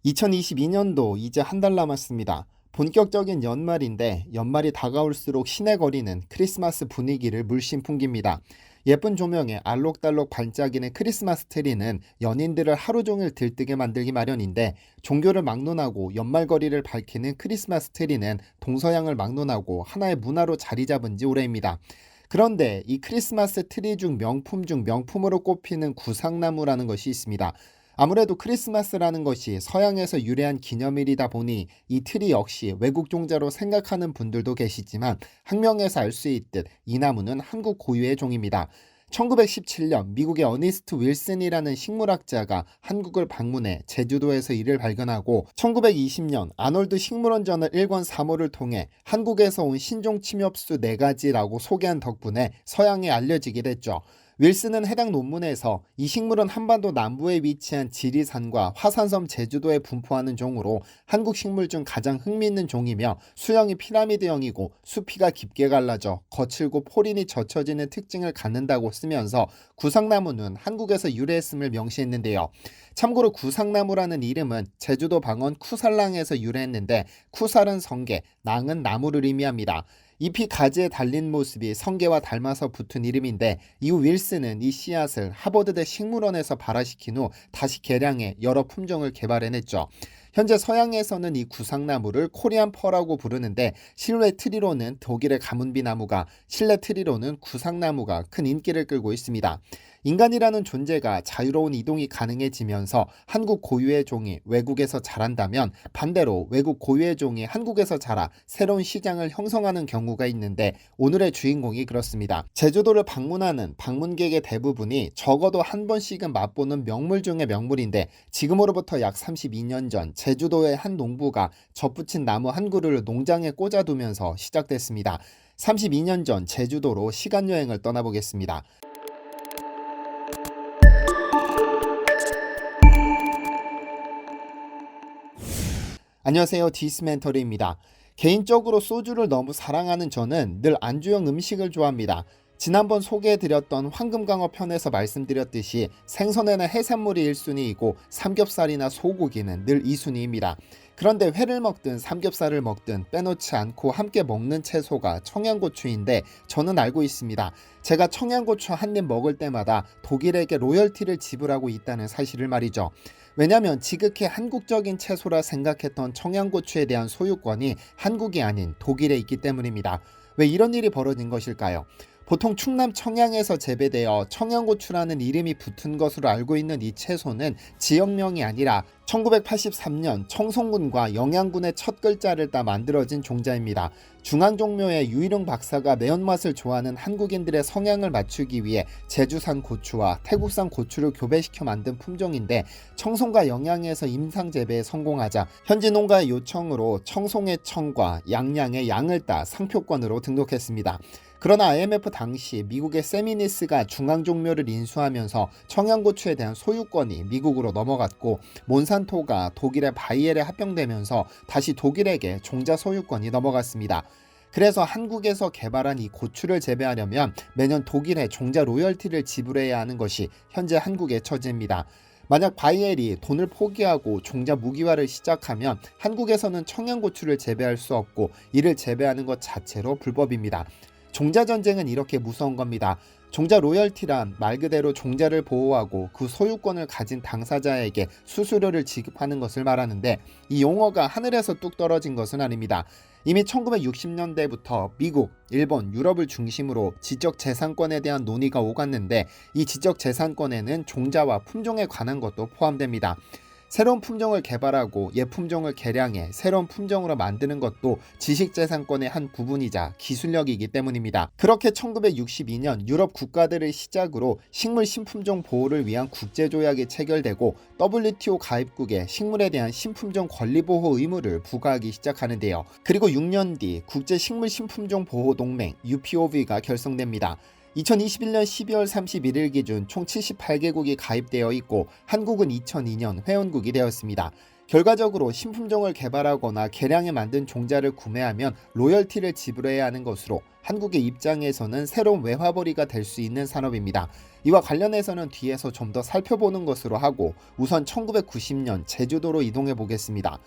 2022년도 이제 한 달 남았습니다. 본격적인 연말인데 연말이 다가올수록 시내 거리는 크리스마스 분위기를 물씬 풍깁니다. 예쁜 조명에 알록달록 반짝이는 크리스마스 트리는 연인들을 하루 종일 들뜨게 만들기 마련인데, 종교를 막론하고 연말거리를 밝히는 크리스마스 트리는 동서양을 막론하고 하나의 문화로 자리 잡은 지 오래입니다. 그런데 이 크리스마스 트리 중 명품으로 꼽히는 구상나무라는 것이 있습니다. 아무래도 크리스마스라는 것이 서양에서 유래한 기념일이다 보니 이 트리 역시 외국 종자로 생각하는 분들도 계시지만, 학명에서 알 수 있듯 이 나무는 한국 고유의 종입니다. 1917년 미국의 어니스트 윌슨이라는 식물학자가 한국을 방문해 제주도에서 이를 발견하고, 1920년 아놀드 식물원 저널 1권 사모를 통해 한국에서 온 신종 침엽수 4가지라고 소개한 덕분에 서양에 알려지게 됐죠. 윌슨은 해당 논문에서 이 식물은 한반도 남부에 위치한 지리산과 화산섬 제주도에 분포하는 종으로 한국 식물 중 가장 흥미있는 종이며, 수형이 피라미드형이고 수피가 깊게 갈라져 거칠고 포린이 젖혀지는 특징을 갖는다고 쓰면서 구상나무는 한국에서 유래했음을 명시했는데요. 참고로 구상나무라는 이름은 제주도 방언 쿠살랑에서 유래했는데, 쿠살은 성게, 낭은 나무를 의미합니다. 잎이 가지에 달린 모습이 성게와 닮아서 붙은 이름인데, 이후 윌슨은 이 씨앗을 하버드대 식물원에서 발화시킨 후 다시 개량해 여러 품종을 개발해냈죠. 현재 서양에서는 이 구상나무를 코리안 펄라고 부르는데, 실외 트리로는 독일의 가문비 나무가, 실내 트리로는 구상나무가 큰 인기를 끌고 있습니다. 인간이라는 존재가 자유로운 이동이 가능해지면서 한국 고유의 종이 외국에서 자란다면, 반대로 외국 고유의 종이 한국에서 자라 새로운 시장을 형성하는 경우가 있는데, 오늘의 주인공이 그렇습니다. 제주도를 방문하는 방문객의 대부분이 적어도 한 번씩은 맛보는 명물 중의 명물인데, 지금으로부터 약 32년 전 제주도의 한 농부가 접붙인 나무 한 그루를 농장에 꽂아두면서 시작됐습니다. 32년 전 제주도로 시간여행을 떠나보겠습니다. 안녕하세요, 디스멘터리입니다. 개인적으로 소주를 너무 사랑하는 저는 늘 안주형 음식을 좋아합니다. 지난번 소개해드렸던 황금강어 편에서 말씀드렸듯이 생선에는 해산물이 1순위이고 삼겹살이나 소고기는 늘 2순위입니다. 그런데 회를 먹든 삼겹살을 먹든 빼놓지 않고 함께 먹는 채소가 청양고추인데, 저는 알고 있습니다. 제가 청양고추 한 입 먹을 때마다 독일에게 로열티를 지불하고 있다는 사실을 말이죠. 왜냐하면 지극히 한국적인 채소라 생각했던 청양고추에 대한 소유권이 한국이 아닌 독일에 있기 때문입니다. 왜 이런 일이 벌어진 것일까요? 보통 충남 청양에서 재배되어 청양고추라는 이름이 붙은 것으로 알고 있는 이 채소는 지역명이 아니라 1983년 청송군과 영양군의 첫 글자를 따 만들어진 종자입니다. 중앙종묘의 유일용 박사가 매운맛을 좋아하는 한국인들의 성향을 맞추기 위해 제주산 고추와 태국산 고추를 교배시켜 만든 품종인데, 청송과 영양에서 임상 재배에 성공하자 현지 농가의 요청으로 청송의 청과 양양의 양을 따 상표권으로 등록했습니다. 그러나 IMF 당시 미국의 세미니스가 중앙종묘를 인수하면서 청양고추에 대한 소유권이 미국으로 넘어갔고, 몬산토가 독일의 바이엘에 합병되면서 다시 독일에게 종자 소유권이 넘어갔습니다. 그래서 한국에서 개발한 이 고추를 재배하려면 매년 독일에 종자 로열티를 지불해야 하는 것이 현재 한국의 처지입니다. 만약 바이엘이 돈을 포기하고 종자 무기화를 시작하면 한국에서는 청양고추를 재배할 수 없고, 이를 재배하는 것 자체로 불법입니다. 종자 전쟁은 이렇게 무서운 겁니다. 종자 로열티란 말 그대로 종자를 보호하고 그 소유권을 가진 당사자에게 수수료를 지급하는 것을 말하는데, 이 용어가 하늘에서 뚝 떨어진 것은 아닙니다. 이미 1960년대부터 미국, 일본, 유럽을 중심으로 지적재산권에 대한 논의가 오갔는데, 이 지적재산권에는 종자와 품종에 관한 것도 포함됩니다. 새로운 품종을 개발하고 옛 품종을 개량해 새로운 품종으로 만드는 것도 지식재산권의 한 부분이자 기술력이기 때문입니다. 그렇게 1962년 유럽 국가들을 시작으로 식물 신품종 보호를 위한 국제조약이 체결되고, WTO 가입국에 식물에 대한 신품종 권리보호 의무를 부과하기 시작하는데요. 그리고 6년 뒤 국제식물신품종보호동맹 UPOV가 결성됩니다. 2021년 12월 31일 기준 총 78개국이 가입되어 있고, 한국은 2002년 회원국이 되었습니다. 결과적으로 신품종을 개발하거나 개량해 만든 종자를 구매하면 로열티를 지불해야 하는 것으로 한국의 입장에서는 새로운 외화벌이가 될 수 있는 산업입니다. 이와 관련해서는 뒤에서 좀 더 살펴보는 것으로 하고 우선 1990년 제주도로 이동해 보겠습니다.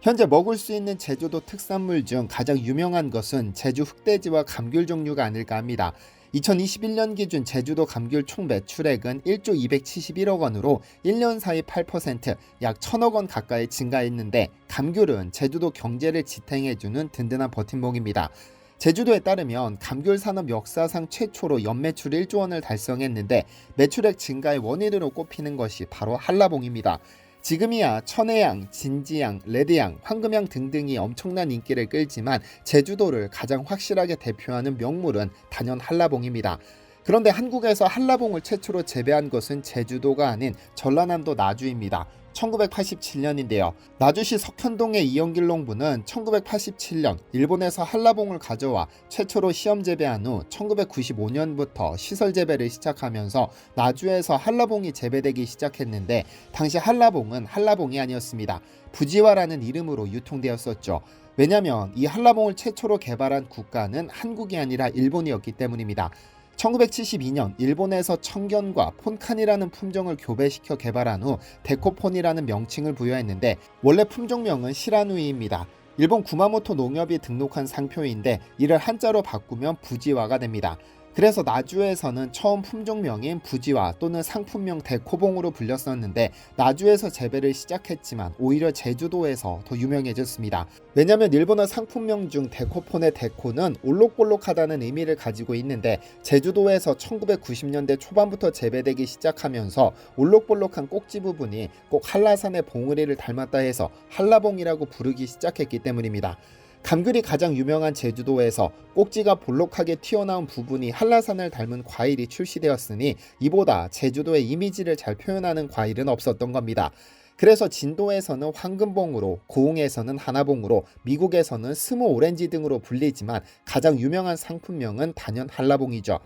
현재 먹을 수 있는 제주도 특산물 중 가장 유명한 것은 제주 흑돼지와 감귤 종류가 아닐까 합니다. 2021년 기준 제주도 감귤 총 매출액은 1조 271억 원으로 1년 사이 8%, 약 1,000억 원 가까이 증가했는데 감귤은 제주도 경제를 지탱해주는 든든한 버팀목입니다. 제주도에 따르면 감귤 산업 역사상 최초로 연매출 1조 원을 달성했는데 매출액 증가의 원인으로 꼽히는 것이 바로 한라봉입니다. 지금이야 천혜향, 진지향, 레드향, 황금향 등등이 엄청난 인기를 끌지만 제주도를 가장 확실하게 대표하는 명물은 단연 한라봉입니다. 그런데 한국에서 한라봉을 최초로 재배한 것은 제주도가 아닌 전라남도 나주입니다. 1987년인데요. 나주시 석현동의 이영길 농부는 1987년 일본에서 한라봉을 가져와 최초로 시험 재배한 후 1995년부터 시설 재배를 시작하면서 나주에서 한라봉이 재배되기 시작했는데 당시 한라봉은 한라봉이 아니었습니다. 부지와라는 이름으로 유통되었었죠. 왜냐하면 이 한라봉을 최초로 개발한 국가는 한국이 아니라 일본이었기 때문입니다. 1972년 일본에서 청견과 폰칸이라는 품종을 교배시켜 개발한 후 데코폰이라는 명칭을 부여했는데 원래 품종명은 시라누이입니다. 일본 구마모토 농협이 등록한 상표인데 이를 한자로 바꾸면 부지와가 됩니다. 그래서 나주에서는 처음 품종명인 부지와 또는 상품명 데코봉으로 불렸었는데 나주에서 재배를 시작했지만 오히려 제주도에서 더 유명해졌습니다. 왜냐하면 일본어 상품명 중 데코폰의 데코는 올록볼록하다는 의미를 가지고 있는데 제주도에서 1990년대 초반부터 재배되기 시작하면서 올록볼록한 꼭지 부분이 꼭 한라산의 봉우리를 닮았다 해서 한라봉이라고 부르기 시작했기 때문입니다. 감귤이 가장 유명한 제주도에서 꼭지가 볼록하게 튀어나온 부분이 한라산을 닮은 과일이 출시되었으니 이보다 제주도의 이미지를 잘 표현하는 과일은 없었던 겁니다. 그래서 진도에서는 황금봉으로, 고흥에서는 하나봉으로, 미국에서는 스모 오렌지 등으로 불리지만 가장 유명한 상품명은 단연 한라봉이죠.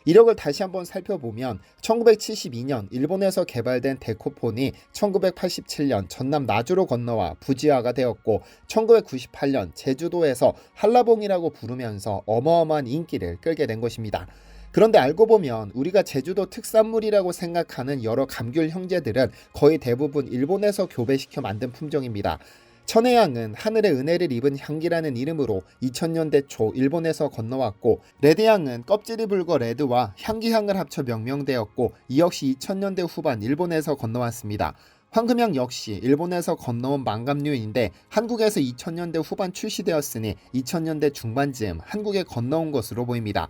이력을 다시 한번 살펴보면 1972년 일본에서 개발된 데코폰이 1987년 전남 나주로 건너와 부지화가 되었고 1998년 제주도에서 한라봉이라고 부르면서 어마어마한 인기를 끌게 된 것입니다. 그런데 알고 보면 우리가 제주도 특산물이라고 생각하는 여러 감귤 형제들은 거의 대부분 일본에서 교배시켜 만든 품종입니다. 천혜향은 하늘의 은혜를 입은 향기라는 이름으로 2000년대 초 일본에서 건너왔고 레드향은 껍질이 붉어 레드와 향기향을 합쳐 명명되었고 이 역시 2000년대 후반 일본에서 건너왔습니다. 황금향 역시 일본에서 건너온 망감류인데 한국에서 2000년대 후반 출시되었으니 2000년대 중반쯤 한국에 건너온 것으로 보입니다.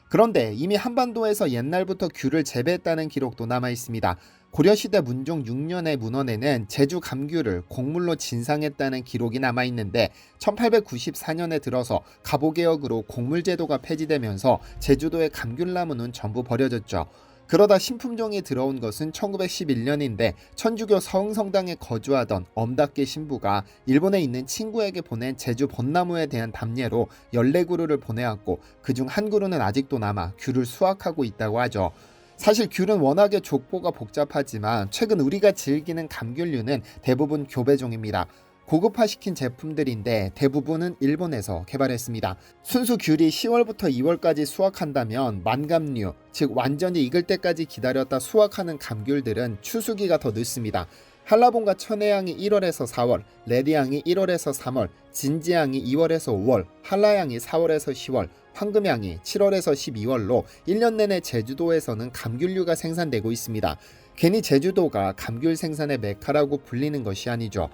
그런데 이미 한반도에서 옛날부터 귤을 재배했다는 기록도 남아 있습니다. 고려시대 문종 6년의 문헌에는 제주 감귤을 곡물로 진상했다는 기록이 남아 있는데 1894년에 들어서 갑오개혁으로 곡물제도가 폐지되면서 제주도의 감귤나무는 전부 버려졌죠. 그러다 신품종이 들어온 것은 1911년인데 천주교 서흥성당에 거주하던 엄답계 신부가 일본에 있는 친구에게 보낸 제주 벚나무에 대한 답례로 14그루를 보내왔고 그중 한 그루는 아직도 남아 귤을 수확하고 있다고 하죠. 사실 귤은 워낙에 족보가 복잡하지만 최근 우리가 즐기는 감귤류는 대부분 교배종입니다. 고급화시킨 제품들인데 대부분은 일본에서 개발했습니다. 순수 귤이 10월부터 2월까지 수확한다면 만감류, 즉 완전히 익을 때까지 기다렸다 수확하는 감귤들은 추수기가 더 늦습니다. 한라봉과 천혜향이 1월에서 4월, 레드향이 1월에서 3월, 진지향이 2월에서 5월, 한라향이 4월에서 10월, 황금향이 7월에서 12월로 1년 내내 제주도에서는 감귤류가 생산되고 있습니다. 괜히 제주도가 감귤 생산의 메카라고 불리는 것이 아니죠.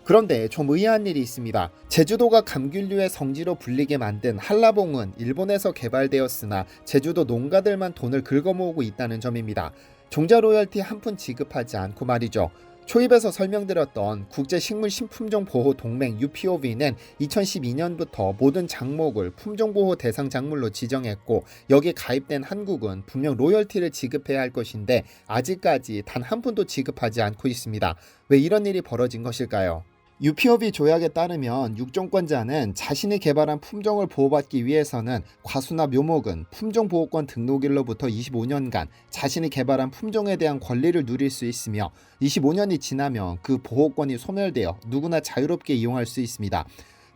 그런데 좀 의아한 일이 있습니다. 제주도가 감귤류의 성지로 불리게 만든 한라봉은 일본에서 개발되었으나 제주도 농가들만 돈을 긁어모으고 있다는 점입니다. 종자 로열티 한 푼 지급하지 않고 말이죠. 초입에서 설명드렸던 국제식물신품종보호동맹 UPOV는 2012년부터 모든 작목을 품종보호 대상 작물로 지정했고 여기에 가입된 한국은 분명 로열티를 지급해야 할 것인데 아직까지 단 한 푼도 지급하지 않고 있습니다. 왜 이런 일이 벌어진 것일까요? UPOB 조약에 따르면 육종권자는 자신이 개발한 품종을 보호받기 위해서는 과수나 묘목은 품종보호권 등록일로부터 25년간 자신이 개발한 품종에 대한 권리를 누릴 수 있으며 25년이 지나면 그 보호권이 소멸되어 누구나 자유롭게 이용할 수 있습니다.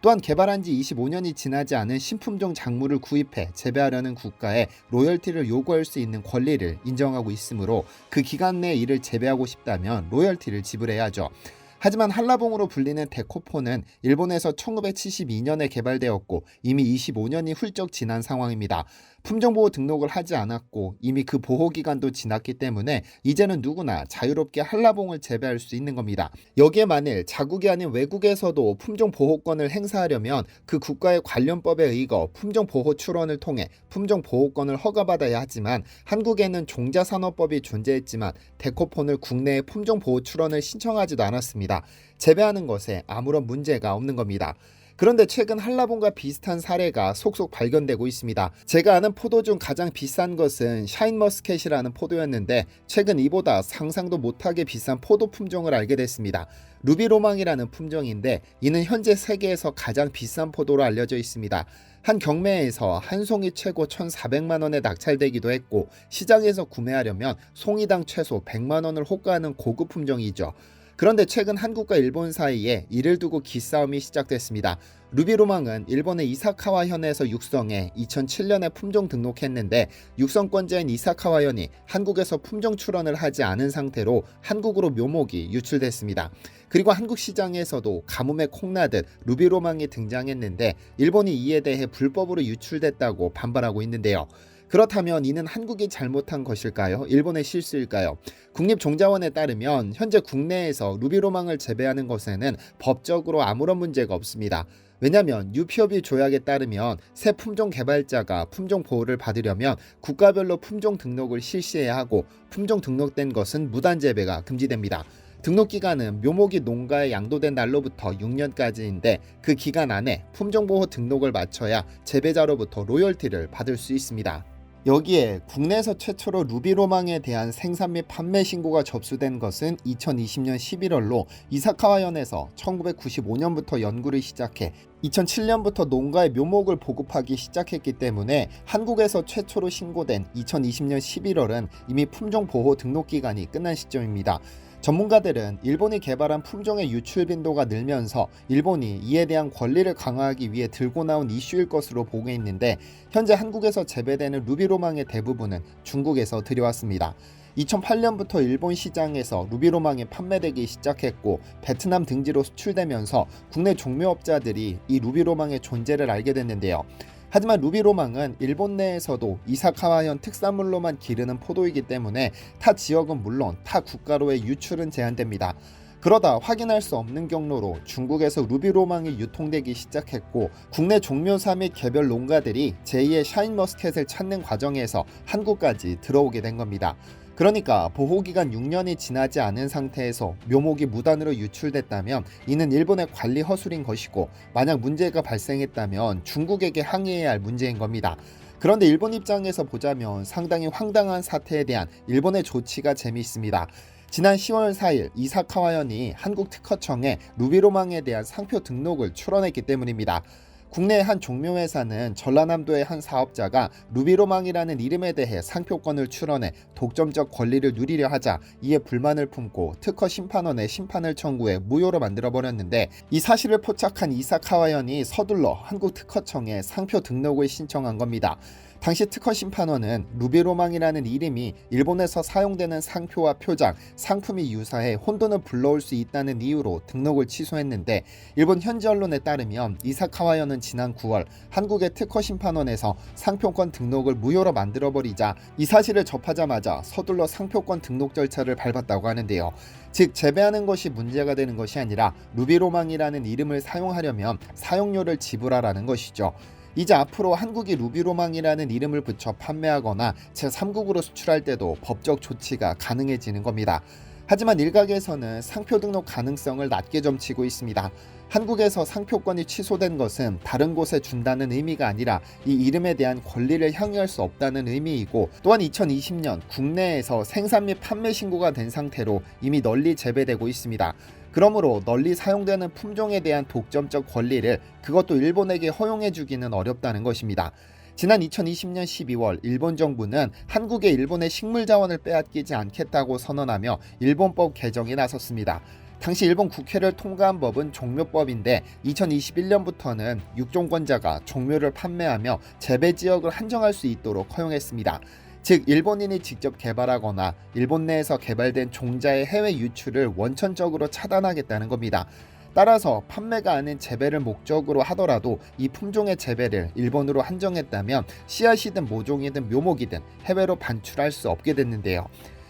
또한 개발한 지 25년이 지나지 않은 신품종 작물을 구입해 재배하려는 국가에 로열티를 요구할 수 있는 권리를 인정하고 있으므로 그 기간 내에 이를 재배하고 싶다면 로열티를 지불해야죠. 하지만 한라봉으로 불리는 데코포는 일본에서 1972년에 개발되었고 이미 25년이 훌쩍 지난 상황입니다. 품종보호 등록을 하지 않았고 이미 그 보호기간도 지났기 때문에 이제는 누구나 자유롭게 한라봉을 재배할 수 있는 겁니다. 여기에 만일 자국이 아닌 외국에서도 품종보호권을 행사하려면 그 국가의 관련법에 의거 품종보호 출원을 통해 품종보호권을 허가받아야 하지만 한국에는 종자산업법이 존재했지만 데코폰을 국내에 품종보호 출원을 신청하지도 않았습니다. 재배하는 것에 아무런 문제가 없는 겁니다. 그런데 최근 한라봉과 비슷한 사례가 속속 발견되고 있습니다. 제가 아는 포도 중 가장 비싼 것은 샤인머스켓이라는 포도였는데 최근 이보다 상상도 못하게 비싼 포도 품종을 알게 됐습니다. 루비로망이라는 품종인데 이는 현재 세계에서 가장 비싼 포도로 알려져 있습니다. 한 경매에서 한 송이 최고 1,400만 원에 낙찰되기도 했고 시장에서 구매하려면 송이당 최소 100만 원을 호가하는 고급 품종이죠. 그런데 최근 한국과 일본 사이에 이를 두고 기싸움이 시작됐습니다. 루비로망은 일본의 이사카와 현에서 육성해 2007년에 품종 등록했는데 육성권자인 이사카와 현이 한국에서 품종 출원을 하지 않은 상태로 한국으로 묘목이 유출됐습니다. 그리고 한국 시장에서도 가뭄에 콩나듯 루비로망이 등장했는데 일본이 이에 대해 불법으로 유출됐다고 반발하고 있는데요. 그렇다면 이는 한국이 잘못한 것일까요? 일본의 실수일까요? 국립종자원에 따르면 현재 국내에서 루비로망을 재배하는 것에는 법적으로 아무런 문제가 없습니다. 왜냐하면 UPOB 조약에 따르면 새 품종 개발자가 품종 보호를 받으려면 국가별로 품종 등록을 실시해야 하고 품종 등록된 것은 무단 재배가 금지됩니다. 등록 기간은 묘목이 농가에 양도된 날로부터 6년까지인데 그 기간 안에 품종보호 등록을 마쳐야 재배자로부터 로열티를 받을 수 있습니다. 여기에 국내에서 최초로 루비로망에 대한 생산 및 판매 신고가 접수된 것은 2020년 11월로 이사카와현에서 1995년부터 연구를 시작해 2007년부터 농가에 묘목을 보급하기 시작했기 때문에 한국에서 최초로 신고된 2020년 11월은 이미 품종보호 등록 기간이 끝난 시점입니다. 전문가들은 일본이 개발한 품종의 유출 빈도가 늘면서 일본이 이에 대한 권리를 강화하기 위해 들고 나온 이슈일 것으로 보고 있는데 현재 한국에서 재배되는 루비로망의 대부분은 중국에서 들여왔습니다. 2008년부터 일본 시장에서 루비로망이 판매되기 시작했고 베트남 등지로 수출되면서 국내 종묘업자들이 이 루비로망의 존재를 알게 됐는데요. 하지만 루비로망은 일본 내에서도 이사카와현 특산물로만 기르는 포도이기 때문에 타 지역은 물론 타 국가로의 유출은 제한됩니다. 그러다 확인할 수 없는 경로로 중국에서 루비로망이 유통되기 시작했고 국내 종묘사 및 개별 농가들이 제2의 샤인머스켓을 찾는 과정에서 한국까지 들어오게 된 겁니다. 그러니까 보호기간 6년이 지나지 않은 상태에서 묘목이 무단으로 유출됐다면 이는 일본의 관리 허술인 것이고 만약 문제가 발생했다면 중국에게 항의해야 할 문제인 겁니다. 그런데 일본 입장에서 보자면 상당히 황당한 사태에 대한 일본의 조치가 재미있습니다. 지난 10월 4일 이사카와현이 한국특허청에 루비로망에 대한 상표 등록을 출원했기 때문입니다. 국내의 한 종묘회사는 전라남도의 한 사업자가 루비로망이라는 이름에 대해 상표권을 출원해 독점적 권리를 누리려 하자 이에 불만을 품고 특허 심판원에 심판을 청구해 무효로 만들어버렸는데 이 사실을 포착한 이사카와현이 서둘러 한국특허청에 상표 등록을 신청한 겁니다. 당시 특허 심판원은 루비로망이라는 이름이 일본에서 사용되는 상표와 표장, 상품이 유사해 혼돈을 불러올 수 있다는 이유로 등록을 취소했는데 일본 현지 언론에 따르면 이사카와현은 지난 9월 한국의 특허 심판원에서 상표권 등록을 무효로 만들어버리자 이 사실을 접하자마자 서둘러 상표권 등록 절차를 밟았다고 하는데요. 즉 재배하는 것이 문제가 되는 것이 아니라 루비로망이라는 이름을 사용하려면 사용료를 지불하라는 것이죠. 이제 앞으로 한국이 루비로망이라는 이름을 붙여 판매하거나 제3국으로 수출할 때도 법적 조치가 가능해지는 겁니다. 하지만 일각에서는 상표 등록 가능성을 낮게 점치고 있습니다. 한국에서 상표권이 취소된 것은 다른 곳에 준다는 의미가 아니라 이 이름에 대한 권리를 향유할 수 없다는 의미이고 또한 2020년 국내에서 생산 및 판매 신고가 된 상태로 이미 널리 재배되고 있습니다. 그러므로 널리 사용되는 품종에 대한 독점적 권리를 그것도 일본에게 허용해주기는 어렵다는 것입니다. 지난 2020년 12월 일본 정부는 한국에 일본의 식물 자원을 빼앗기지 않겠다고 선언하며 일본법 개정에 나섰습니다. 당시 일본 국회를 통과한 법은 종묘법인데 2021년부터는 육종권자가 종묘를 판매하며 재배 지역을 한정할 수 있도록 허용했습니다. 즉 일본인이 직접 개발하거나 일본 내에서 개발된 종자의 해외 유출을 원천적으로 차단하겠다는 겁니다. 따라서 판매가 아닌 재배를 목적으로 하더라도 이 품종의 재배를 일본으로 한정했다면 씨앗이든 모종이든 묘목이든 해외로 반출할 수 없게 됐는데요.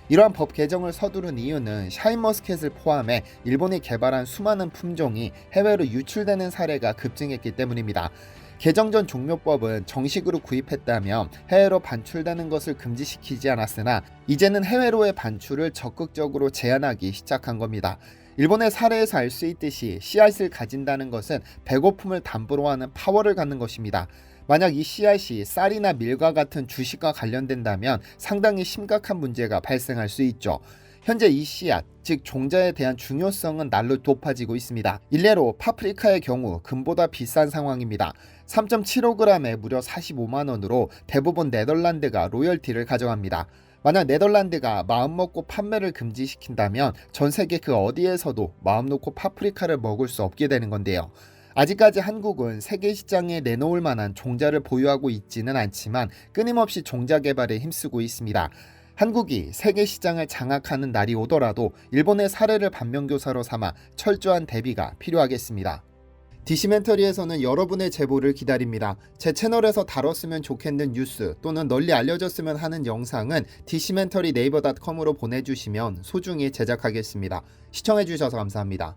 이러한 법 개정을 서두른 이유는 샤인머스켓을 포함해 일본이 개발한 수많은 품종이 해외로 유출되는 사례가 급증했기 때문입니다. 개정 전 종묘법은 정식으로 구입했다면 해외로 반출되는 것을 금지시키지 않았으나 이제는 해외로의 반출을 적극적으로 제한하기 시작한 겁니다. 일본의 사례에서 알 수 있듯이 씨앗을 가진다는 것은 배고픔을 담보로 하는 파워를 갖는 것입니다. 만약 이 씨앗이 쌀이나 밀과 같은 주식과 관련된다면 상당히 심각한 문제가 발생할 수 있죠. 현재 이 씨앗, 즉 종자에 대한 중요성은 날로 높아지고 있습니다. 일례로 파프리카의 경우 금보다 비싼 상황입니다. 3.75g에 무려 45만원으로 대부분 네덜란드가 로열티를 가져갑니다. 만약 네덜란드가 마음먹고 판매를 금지시킨다면 전 세계 그 어디에서도 마음 놓고 파프리카를 먹을 수 없게 되는 건데요. 아직까지 한국은 세계 시장에 내놓을 만한 종자를 보유하고 있지는 않지만 끊임없이 종자 개발에 힘쓰고 있습니다. 한국이 세계 시장을 장악하는 날이 오더라도 일본의 사례를 반면교사로 삼아 철저한 대비가 필요하겠습니다. 디시멘터리에서는 여러분의 제보를 기다립니다. 제 채널에서 다뤘으면 좋겠는 뉴스 또는 널리 알려졌으면 하는 영상은 디시멘터리 네이버.com으로 보내주시면 소중히 제작하겠습니다. 시청해주셔서 감사합니다.